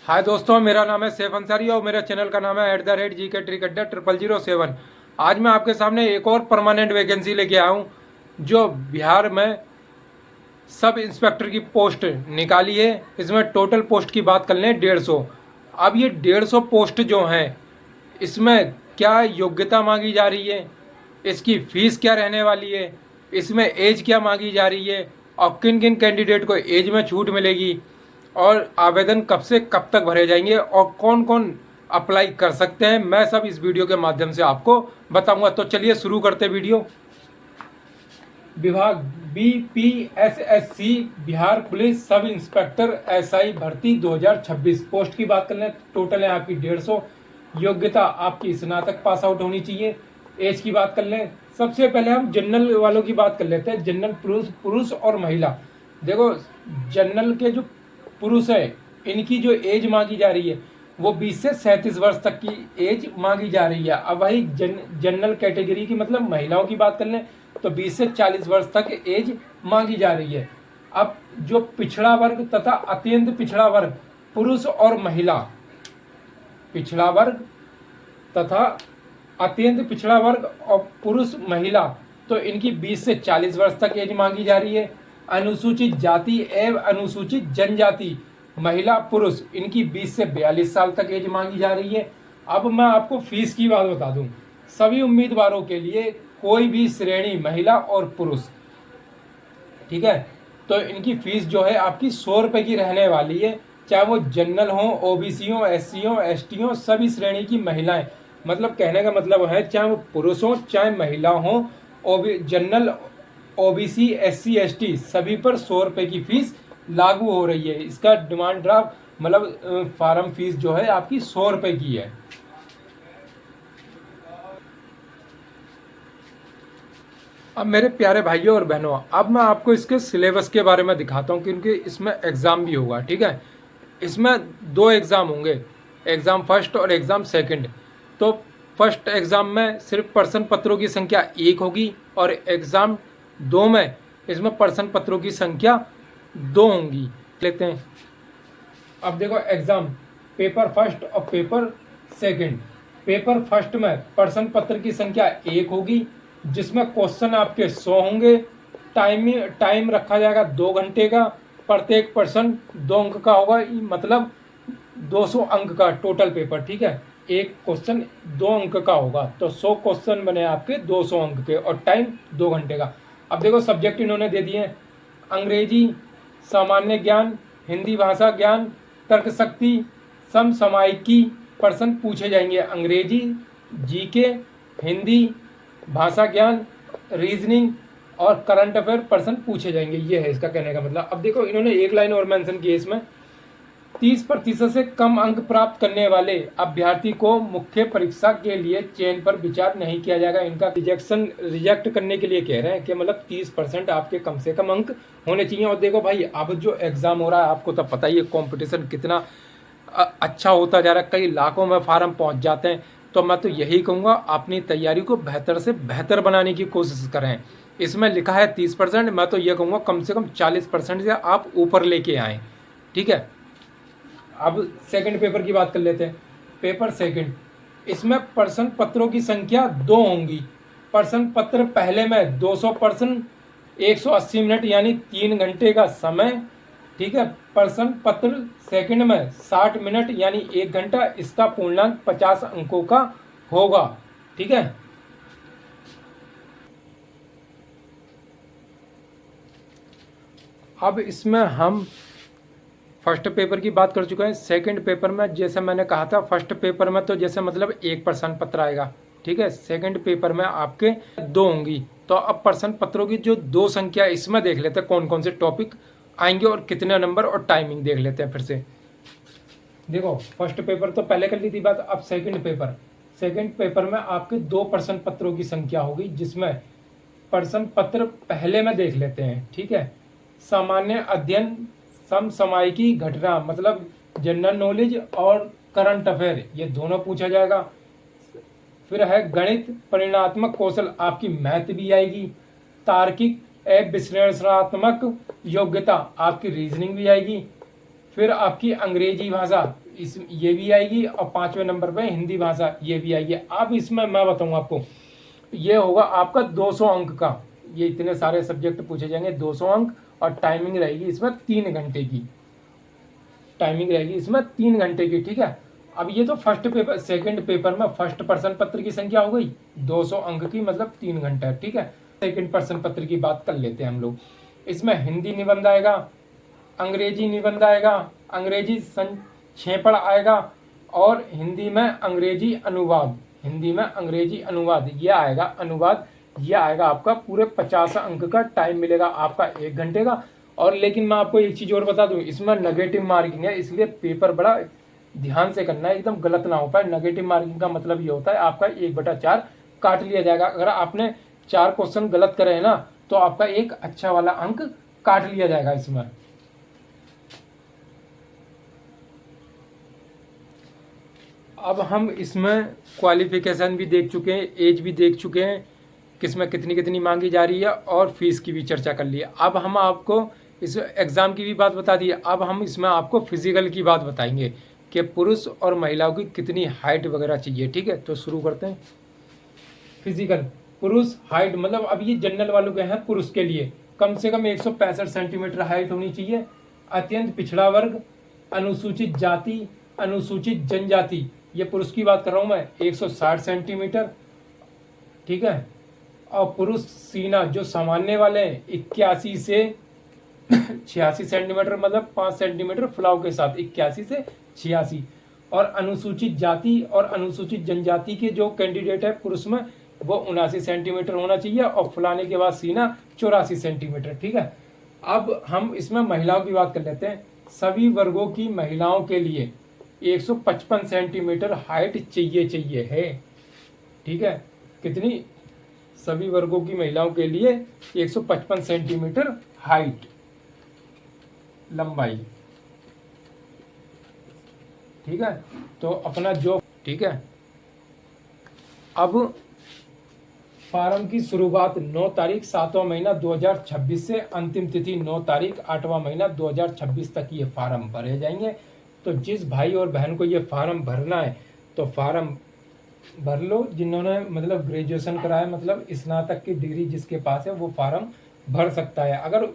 हाय दोस्तों, मेरा नाम है सैफ अंसारी और मेरे चैनल का नाम है @GK ट्रिक अड्डा 0007। आज मैं आपके सामने एक और परमानेंट वैकेंसी लेके आया हूँ जो बिहार में सब इंस्पेक्टर की पोस्ट निकाली है। इसमें टोटल पोस्ट की बात कर लें 150। अब ये 150 पोस्ट जो हैं, इसमें क्या योग्यता मांगी जा रही है, इसकी फीस क्या रहने वाली है, इसमें एज क्या मांगी जा रही है और किन किन कैंडिडेट को एज में छूट मिलेगी और आवेदन कब से कब तक भरे जाएंगे और कौन कौन अप्लाई कर सकते हैं, मैं सब इस वीडियो के माध्यम से आपको बताऊंगा। तो चलिए शुरू करते वीडियो। विभाग BPSSC Bihar police sub inspector SI भर्ती 2026 पोस्ट की बात कर लें, टोटल है आपकी 150। योग्यता आपकी स्नातक पास आउट होनी चाहिए। एज की बात कर लें, सबसे पहले हम जनरल वालों की बात कर लेते हैं। जनरल पुरुष और महिला। देखो, जनरल के जो पुरुष है, इनकी जो एज मांगी जा रही है वो 20 से 37 वर्ष तक की एज मांगी जा रही है। अब वही जनरल कैटेगरी की मतलब महिलाओं की बात कर लें तो 20 से 40 वर्ष तक एज मांगी जा रही है। अब जो पिछड़ा वर्ग तथा अत्यंत पिछड़ा वर्ग, पुरुष और महिला, पिछड़ा वर्ग तथा अत्यंत पिछड़ा वर्ग और पुरुष महिला, तो इनकी 20 से 40 वर्ष तक एज मांगी जा रही है। अनुसूचित जाति एवं अनुसूचित जनजाति महिला पुरुष, इनकी 20 से 42 साल तक एज मांगी जा रही है। अब मैं आपको फीस की बात बता दूं। सभी उम्मीदवारों के लिए कोई भी श्रेणी महिला और पुरुष, ठीक है, तो इनकी फीस जो है आपकी 100 रुपये की रहने वाली है। चाहे वो जनरल हो, OBC हो, SC हो, ST हो, सभी श्रेणी की महिलाएं, मतलब कहने का मतलब है चाहे वो पुरुष हो चाहे महिला हो, जनरल, OBC, SC, ST सभी पर 100 रुपये की फीस लागू हो रही है। इसका डिमांड ड्राफ्ट मतलब फार्म फीस जो है आपकी 100 रुपये की है। अब मेरे प्यारे भाइयों और बहनों, अब मैं आपको इसके सिलेबस के बारे में दिखाता हूँ क्योंकि इसमें एग्ज़ाम भी होगा। ठीक है, इसमें 2 एग्ज़ाम होंगे, एग्ज़ाम फर्स्ट और एग्ज़ाम सेकंड। तो फर्स्ट एग्ज़ाम में सिर्फ प्रश्न पत्रों की संख्या 1 होगी और एग्ज़ाम 2 में इसमें प्रश्न पत्रों की संख्या 2 होंगी। लेते हैं, अब देखो एग्ज़ाम पेपर फर्स्ट और पेपर सेकंड। पेपर फर्स्ट में प्रश्न पत्र की संख्या 1 होगी जिसमें क्वेश्चन आपके 100 होंगे। टाइम रखा जाएगा 2 घंटे का। प्रत्येक प्रश्न 2 अंक का होगा, मतलब 200 अंक का टोटल पेपर। ठीक है, एक क्वेश्चन 2 अंक का होगा तो 100 क्वेश्चन बने आपके 200 अंक के और टाइम 2 घंटे का। अब देखो सब्जेक्ट इन्होंने दे दिए हैं, अंग्रेजी, सामान्य ज्ञान, हिंदी भाषा ज्ञान, तर्क शक्ति, समसामयिकी प्रश्न पूछे जाएंगे। अंग्रेजी, GK, हिंदी, भाषा ज्ञान, रीजनिंग और करंट अफेयर प्रश्न पूछे जाएंगे। ये है इसका कहने का मतलब। अब देखो इन्होंने एक लाइन और मेंशन की है इसमें, 30% से कम अंक प्राप्त करने वाले अभ्यर्थी को मुख्य परीक्षा के लिए चयन पर विचार नहीं किया जाएगा। इनका रिजेक्ट करने के लिए कह रहे हैं कि मतलब 30% आपके कम से कम अंक होने चाहिए। और देखो भाई, अब जो एग्ज़ाम हो रहा है आपको तो पता ही है कंपटीशन कितना अच्छा होता जा रहा है, कई लाखों में फार्म पहुंच जाते हैं। तो मैं तो यही कहूँगा अपनी तैयारी को बेहतर से बेहतर बनाने की कोशिश करें। इसमें लिखा है 30%, मैं तो ये कहूँगा कम से कम 40% से आप ऊपर लेके आएँ। ठीक है, अब सेकंड पेपर की बात कर लेते हैं। पेपर सेकंड, इसमें प्रश्न पत्रों की संख्या 2 होंगी। प्रश्न पत्र पहले में 200 प्रश्न, 180 मिनट यानी 3 घंटे का समय। ठीक है, प्रश्न पत्र सेकंड में 60 मिनट यानी 1 घंटा, इसका पूर्णांक 50 अंकों का होगा। ठीक है, अब इसमें हम फर्स्ट पेपर की बात कर चुके हैं। सेकंड पेपर में जैसे मैंने कहा था, फर्स्ट पेपर में तो जैसे मतलब एक प्रश्न पत्र आएगा। ठीक है, सेकंड पेपर में आपके 2 होंगी। तो अब प्रश्न पत्रों की जो 2 संख्या, इसमें देख लेते हैं कौन कौन से टॉपिक आएंगे और कितने नंबर और टाइमिंग देख लेते हैं फिर से। देखो फर्स्ट पेपर तो पहले कर ली थी बात, अब सेकंड पेपर में आपके 2 प्रश्न पत्रों की संख्या होगी जिसमें प्रश्न पत्र पहले में देख लेते हैं। ठीक है, सामान्य अध्ययन, समसामयिकी घटना मतलब जनरल नॉलेज और करंट अफेयर, ये दोनों पूछा जाएगा। फिर है गणित, परिणात्मक कौशल, आपकी मैथ भी आएगी। तार्किक एवं विश्लेषणात्मक योग्यता, आपकी रीजनिंग भी आएगी। फिर आपकी अंग्रेजी भाषा इस ये भी आएगी, और 5वें नंबर पे हिंदी भाषा ये भी आएगी। अब इसमें मैं बताऊँ आपको, ये होगा आपका 200 अंक का, ये इतने सारे सब्जेक्ट पूछे जाएंगे 200 अंक, और टाइमिंग रहेगी इसमें 3 घंटे की, टाइमिंग रहेगी इसमें 3 घंटे की, ठीक है। अब ये तो फर्स्ट पेपर, सेकंड पेपर में फर्स्ट प्रश्न पत्र की संख्या हो गई 200 अंक की, मतलब 3 घंटा, ठीक है। सेकंड प्रश्न पत्र की बात कर लेते हैं हम लोग। इसमें हिंदी निबंध आएगा, अंग्रेजी निबंध आएगा, अंग्रेजी संक्षेपण आएगा, और हिंदी में अंग्रेजी अनुवाद, हिंदी में अंग्रेजी अनुवाद ये आएगा, अनुवाद ये आएगा आपका। पूरे 50 अंक का टाइम मिलेगा आपका 1 घंटे का। और लेकिन मैं आपको एक चीज़ और बता दूं, इसमें नेगेटिव मार्किंग है, इसलिए पेपर बड़ा ध्यान से करना है, एकदम गलत ना हो पाए। नेगेटिव मार्किंग का मतलब ये होता है आपका 1/4 काट लिया जाएगा। अगर आपने 4 क्वेश्चन गलत करे हैं ना, तो आपका एक अच्छा वाला अंक काट लिया जाएगा इसमें। अब हम इसमें क्वालिफिकेशन भी देख चुके हैं, एज भी देख चुके हैं, किसमें कितनी कितनी मांगी जा रही है, और फीस की भी चर्चा कर ली है। अब हम आपको इस एग्ज़ाम की भी बात बता दी है। अब हम इसमें आपको फिजिकल की बात बताएंगे कि पुरुष और महिलाओं की कितनी हाइट वगैरह चाहिए, ठीक है। तो शुरू करते हैं। फिजिकल, पुरुष हाइट मतलब अब ये जनरल वालों के हैं, पुरुष के लिए कम से कम 165 सेंटीमीटर हाइट होनी चाहिए। अत्यंत पिछड़ा वर्ग, अनुसूचित जाति, अनुसूचित जनजाति, ये पुरुष की बात कर रहा हूँ मैं, 160 सेंटीमीटर, ठीक है। और पुरुष सीना जो सामान्य वाले हैं 81 से 86 सेंटीमीटर, मतलब 5 सेंटीमीटर फुलाव के साथ 81 से 86। और अनुसूचित जाति और अनुसूचित जनजाति के जो कैंडिडेट है पुरुष में, वो 79 सेंटीमीटर होना चाहिए, और फुलाने के बाद सीना 84 सेंटीमीटर, ठीक है। अब हम इसमें महिलाओं की बात कर लेते हैं। सभी वर्गों की महिलाओं के लिए 155 सेंटीमीटर हाइट चाहिए है, ठीक है। कितनी? सभी वर्गों की महिलाओं के लिए 155 सेंटीमीटर हाइट, लंबाई, ठीक है। तो अपना जो, ठीक है। अब फार्म की शुरुआत 9 तारीख 7वां महीना 2026 से, अंतिम तिथि 9 तारीख 8वां महीना 2026 तक ये फार्म भरे जाएंगे। तो जिस भाई और बहन को ये फार्म भरना है तो फार्म भर लो। जिन्होंने मतलब ग्रेजुएशन करा है, मतलब स्नातक की डिग्री जिसके पास है, वो फार्म भर सकता है। अगर